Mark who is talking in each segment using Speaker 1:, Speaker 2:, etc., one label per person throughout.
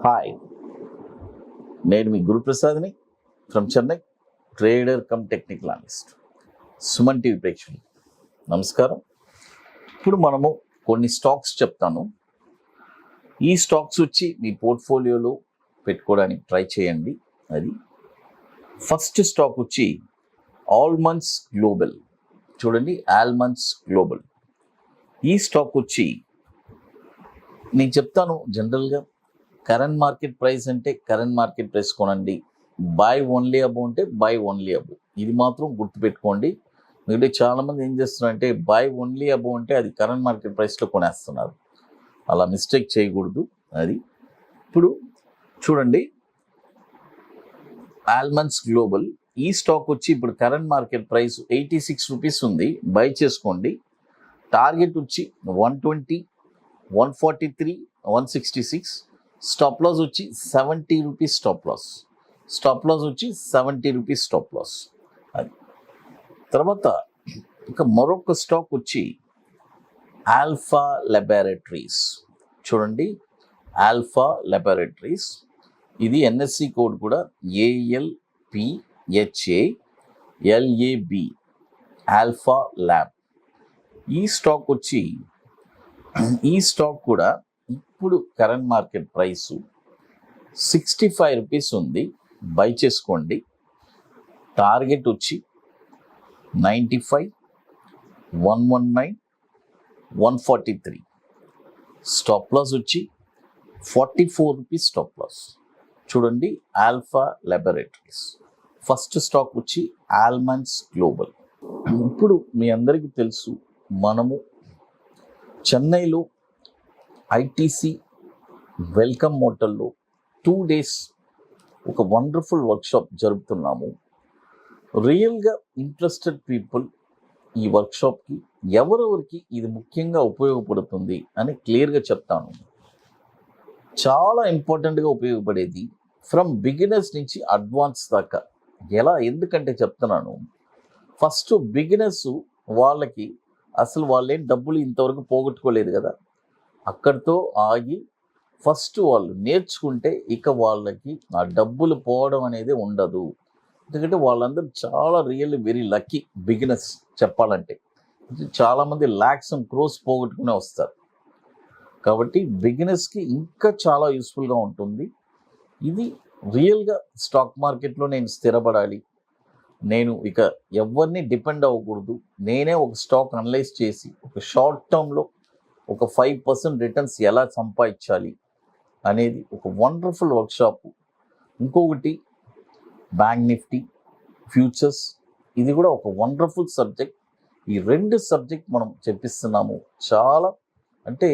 Speaker 1: Hi, నేను మీ గురు ప్రసాద్ని from Chennai, trader cum technical analyst. Suman TV ప్రేక్షకులు నమస్కారం. ఇప్పుడు మనము కొన్ని స్టాక్స్ చెప్తాను. ఈ స్టాక్స్ వచ్చి మీ పోర్ట్ఫోలియోలో పెట్టుకోవడానికి ట్రై చేయండి. అది ఫస్ట్ స్టాక్ వచ్చి ఆల్మండ్స్ గ్లోబల్. చూడండి, ఆల్మండ్స్ గ్లోబల్. ఈ స్టాక్ వచ్చి నేను చెప్తాను, జనరల్గా కరెంట్ మార్కెట్ ప్రైస్ అంటే కరెంట్ మార్కెట్ ప్రైస్ కొనండి, బై ఓన్లీ అబో అంటే బై ఓన్లీ అబో. ఇది మాత్రం గుర్తుపెట్టుకోండి. మిగతా చాలామంది ఏం చేస్తున్నారంటే బై ఓన్లీ అబో అంటే అది కరెంట్ మార్కెట్ ప్రైస్లో కొనేస్తున్నారు. అలా మిస్టేక్ చేయకూడదు. అది ఇప్పుడు చూడండి, ఆల్మండ్స్ గ్లోబల్ ఈ స్టాక్ వచ్చి ఇప్పుడు కరెంట్ మార్కెట్ ప్రైస్ 86 రూపీస్ ఉంది. బై చేసుకోండి. టార్గెట్ వచ్చి 120, 143, 166. స్టాప్ లాస్ వచ్చి 70 రూపీస్. స్టాప్ లాస్ వచ్చి 70 రూపీస్ స్టాప్ లాస్. అది తర్వాత ఇక మరొక స్టాక్ వచ్చి ఆల్ఫా లాబొరేటరీస్. చూడండి, ఆల్ఫా లాబొరేటరీస్ ఇది ఎన్ఎస్సి కోడ్ కూడా ALPHALAB, ఆల్ఫా ల్యాబ్. ఈ స్టాక్ కూడా ఇప్పుడు కరెంట్ మార్కెట్ ప్రైస్ 65 రూపీస్ ఉంది. బై చేసుకోండి. టార్గెట్ వచ్చి 95, 119, 143. స్టాప్ లాస్ వచ్చి 44 రూపీస్ స్టాప్ లాస్. చూడండి, ఆల్ఫా లాబొరేటరీస్. ఫస్ట్ స్టాక్ వచ్చి ఆల్మండ్స్ గ్లోబల్. ఇప్పుడు మీ అందరికీ తెలుసు, మనము చెన్నైలో ఐటీసీ వెల్కమ్ మోటల్లో 2 days ఒక వండర్ఫుల్ వర్క్షాప్ జరుపుతున్నాము. రియల్గా ఇంట్రెస్టెడ్ పీపుల్ ఈ వర్క్షాప్కి ఎవరెవరికి ఇది ముఖ్యంగా ఉపయోగపడుతుంది అని క్లియర్గా చెప్తాను. చాలా ఇంపార్టెంట్గా ఉపయోగపడేది ఫ్రమ్ బిగినర్స్ నుంచి అడ్వాన్స్ దాకా. ఎందుకంటే చెప్తున్నాను, ఫస్ట్ బిగినర్స్ వాళ్ళకి అసలు వాళ్ళేం డబ్బులు ఇంతవరకు పోగొట్టుకోలేదు కదా, అక్కడితో ఆగి ఫస్ట్ వాళ్ళు నేర్చుకుంటే ఇక వాళ్ళకి ఆ డబ్బులు పోవడం అనేది ఉండదు. ఎందుకంటే వాళ్ళందరూ చాలా వెరీ లక్కీ బిగినర్స్ చెప్పాలంటే. చాలామంది ల్యాక్స్ అండ్ క్రోస్ పోగొట్టుకునే వస్తారు. కాబట్టి బిగినర్స్కి ఇంకా చాలా యూస్ఫుల్గా ఉంటుంది. ఇది రియల్గా స్టాక్ మార్కెట్లో నేను స్థిరపడాలి, నేను ఇక ఎవరిని డిపెండ్ అవ్వకూడదు, నేనే ఒక స్టాక్ అనలైజ్ చేసి ఒక షార్ట్ టర్మ్లో ఒక 5% రిటర్న్స్ ఎలా సంపాదించాలి అనేది ఒక వండర్ఫుల్ వర్క్షాప్. ఇంకొకటి బ్యాంక్ నిఫ్టీ ఫ్యూచర్స్, ఇది కూడా ఒక వండర్ఫుల్ సబ్జెక్ట్. ఈ 2 సబ్జెక్ట్ మనం చెప్పిస్తున్నాము. చాలా అంటే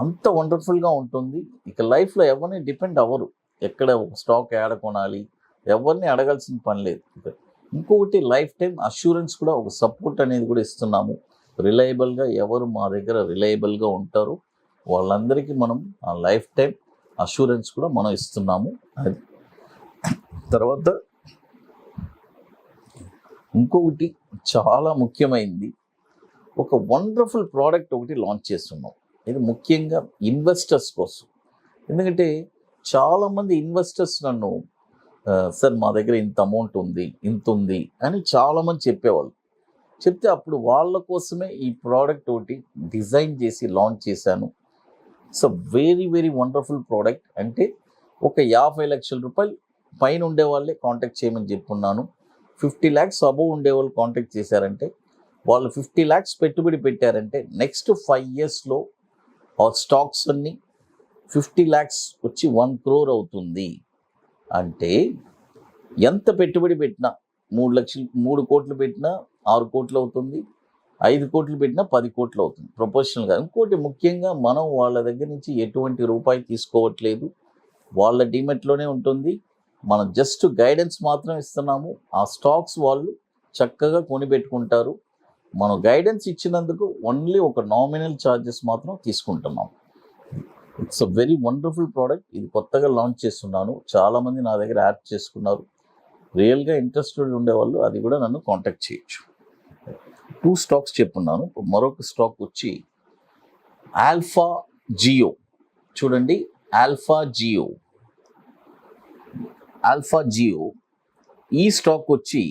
Speaker 1: అంత వండర్ఫుల్గా ఉంటుంది. ఇక లైఫ్లో ఎవరిని డిపెండ్ అవ్వరు, ఎక్కడ ఒక స్టాక్ యాడ్ కొనాలి ఎవరిని అడగాల్సిన పని లేదు. ఇంకొకటి లైఫ్ టైం అష్యూరెన్స్ కూడా ఒక సపోర్ట్ అనేది కూడా ఇస్తున్నాము. రిలయబుల్గా ఎవరు మా దగ్గర రిలయబుల్గా ఉంటారో వాళ్ళందరికీ మనం ఆ లైఫ్ టైం అష్యూరెన్స్ కూడా మనం ఇస్తున్నాము. అది తర్వాత ఇంకొకటి చాలా ముఖ్యమైనది, ఒక వండర్ఫుల్ ప్రోడక్ట్ ఒకటి లాంచ్ చేస్తున్నాం. ఇది ముఖ్యంగా ఇన్వెస్టర్స్ కోసం. ఎందుకంటే చాలామంది ఇన్వెస్టర్స్ నన్ను సార్ మా దగ్గర ఇంత అమౌంట్ ఉంది, ఇంత ఉంది అని చాలామంది చెప్పేవాళ్ళు. చెప్తే అప్పుడు వాళ్ళ కోసమే ఈ ప్రోడక్ట్ ఒకటి డిజైన్ చేసి లాంచ్ చేశాను. So very wonderful product. అంటే ఒక 50 లక్షల రూపాయలు పైన ఉండేవాళ్ళే కాంటాక్ట్ చేయమని చెప్పున్నాను. 50 lakhs అబోవ్ ఉండేవాళ్ళు కాంటాక్ట్ చేశారంటే, వాళ్ళు 50 lakhs పెట్టుబడి పెట్టారంటే నెక్స్ట్ 5 yearsలో ఆ స్టాక్స్ అన్నీ 50 lakhs వచ్చి 1 crore అవుతుంది. అంటే ఎంత పెట్టుబడి పెట్టినా 3 కోట్లు పెట్టినా 6 కోట్లు అవుతుంది, 5 కోట్లు పెట్టినా 10 కోట్లు అవుతుంది ప్రొపోర్షనల్గా. ఇంకోటి ముఖ్యంగా మనం వాళ్ళ దగ్గర నుంచి ఎటువంటి రూపాయి తీసుకోవట్లేదు, వాళ్ళ డిమెట్లోనే ఉంటుంది. మనం జస్ట్ గైడెన్స్ మాత్రం ఇస్తున్నాము. ఆ స్టాక్స్ వాళ్ళు చక్కగా కొనిపెట్టుకుంటారు. మనం గైడెన్స్ ఇచ్చినందుకు ఓన్లీ ఒక నామినల్ ఛార్జెస్ మాత్రం తీసుకుంటున్నాం. It's a very wonderful product. ఇది కొత్తగా లాంచ్ చేస్తున్నాను. చాలామంది నా దగ్గర యాడ్ చేసుకున్నారు. రియల్గా ఇంట్రెస్టెడ్ ఉండేవాళ్ళు అది కూడా నన్ను కాంటాక్ట్ చేయొచ్చు. 2 స్టాక్స్ చెప్పున్నాను. మరొక స్టాక్ వచ్చి ఆల్ఫా జియో. చూడండి, ఆల్ఫా జియో ఈ స్టాక్ వచ్చి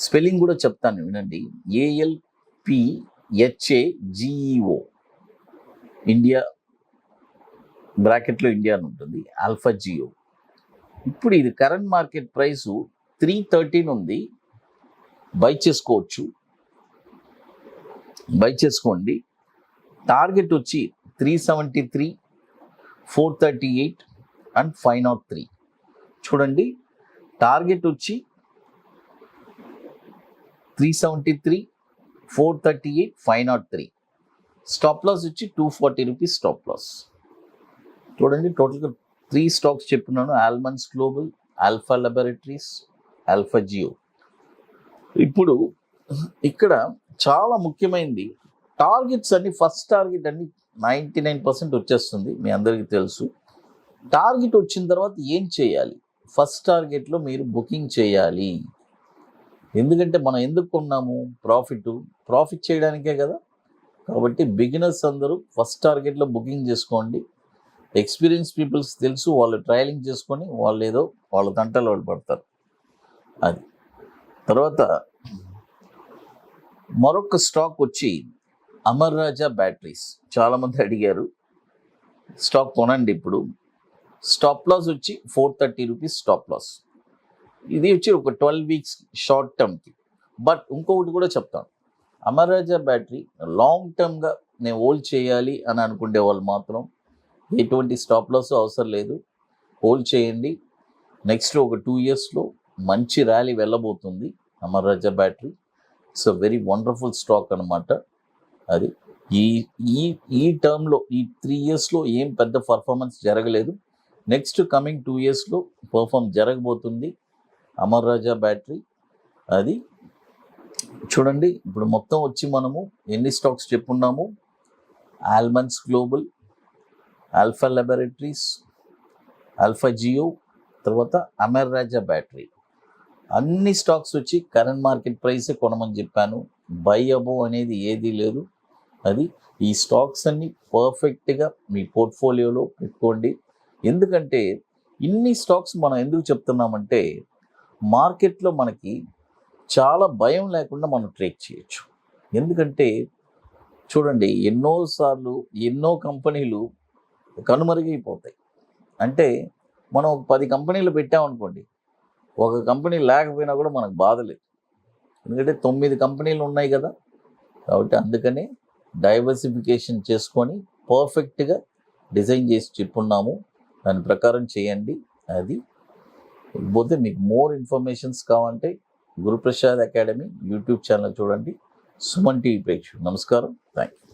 Speaker 1: స్పెల్లింగ్ కూడా చెప్తాను వినండి. ALPHAGEO, ఇండియా బ్రాకెట్లో ఇండియా అని ఉంటుంది. ఆల్ఫా జియో ఇప్పుడు ఇది కరెంట్ మార్కెట్ ప్రైసు 313 ఉంది. బై చేసుకోండి. టార్గెట్ వచ్చి 373, 438 అండ్ 503. చూడండి, టార్గెట్ వచ్చి 373, 438, 503. స్టాప్ లాస్ వచ్చి 240 రూపీస్ స్టాప్ లాస్. చూడండి, టోటల్గా 3 స్టాక్స్ చెప్తున్నాను: Almondz global, alpha laboratories, alpha Jio. ఇప్పుడు ఇక్కడ చాలా ముఖ్యమైనది టార్గెట్స్ అన్ని. ఫస్ట్ టార్గెట్ అన్ని 99% వచ్చేస్తుంది, మీ అందరికీ తెలుసు. టార్గెట్ వచ్చిన తర్వాత ఏం చేయాలి? ఫస్ట్ టార్గెట్లో మీరు బుకింగ్ చేయాలి. ఎందుకంటే మనం ఎందుకు కొన్నాము? ప్రాఫిట్ చేయడానికే కదా. కాబట్టి బిగినర్స్ అందరూ ఫస్ట్ టార్గెట్లో బుకింగ్ చేసుకోండి. ఎక్స్పీరియన్స్ పీపుల్స్ తెలుసు, వాళ్ళు ట్రయలింగ్ చేసుకొని వాళ్ళు ఏదో వాళ్ళ తంటలు వాళ్ళు పడతారు. అది తర్వాత మరొక స్టాక్ వచ్చి అమర్ రాజా బ్యాటరీస్. చాలామంది అడిగారు, స్టాక్ కొనండి. ఇప్పుడు స్టాప్ లాస్ వచ్చి 430 రూపీస్ స్టాప్ లాస్. ఇది వచ్చి ఒక 12 వీక్స్ షార్ట్ టర్మ్కి. బట్ ఇంకొకటి కూడా చెప్తాను, అమర్ రాజా బ్యాటరీ లాంగ్ టర్మ్గా నేను హోల్డ్ చేయాలి అని అనుకునే వాళ్ళు మాత్రం ఎటువంటి స్టాప్ లాస్ అవసరం లేదు, హోల్డ్ చేయండి. నెక్స్ట్ ఒక 2 ఇయర్స్లో మంచి ర్యాలీ వెళ్ళబోతుంది Amar Raja battery. It's a very wonderful stock అనమాట. అది ఈ ఈ ఈ టర్మ్లో ఈ 3 ఇయర్స్లో ఏం పెద్ద పర్ఫార్మెన్స్ జరగలేదు. నెక్స్ట్ కమింగ్ 2 ఇయర్స్లో పర్ఫామ్ జరగబోతుంది అమర్ రాజా బ్యాటరీ. అది చూడండి, ఇప్పుడు మొత్తం వచ్చి మనము ఎన్ని స్టాక్స్ చెప్పున్నాము: almonds global, alpha laboratories, alpha geo, తర్వాత అమర్ రాజా బ్యాటరీ. అన్ని స్టాక్స్ వచ్చి కరెంట్ మార్కెట్ ప్రైసే కొనమని చెప్పాను. బై అబోవ్ అనేది ఏదీ లేదు. అది ఈ స్టాక్స్ అన్ని పర్ఫెక్ట్గా మీ పోర్ట్ఫోలియోలో పెట్టుకోండి. ఎందుకంటే ఇన్ని స్టాక్స్ మనం ఎందుకు చెప్తున్నామంటే మార్కెట్లో మనకి చాలా భయం లేకుండా మనం ట్రేడ్ చేయొచ్చు. ఎందుకంటే చూడండి, ఎన్నోసార్లు ఎన్నో కంపెనీలు కనుమరుగైపోతాయి. అంటే మనం ఒక 10 కంపెనీలు పెట్టామనుకోండి, ఒక కంపెనీ లేకపోయినా కూడా మనకు బాధ లేదు. ఎందుకంటే 9 కంపెనీలు ఉన్నాయి కదా. కాబట్టి అందుకనే డైవర్సిఫికేషన్ చేసుకొని పర్ఫెక్ట్గా డిజైన్ చేసి చెప్పున్నాము. దాని ప్రకారం చేయండి. అది పోతే మీకు మోర్ ఇన్ఫర్మేషన్స్ కావాలంటే గురుప్రసాద్ అకాడమీ యూట్యూబ్ ఛానల్ చూడండి. సుమన్ టీవీ ప్రేక్షకులు నమస్కారం. Thank you.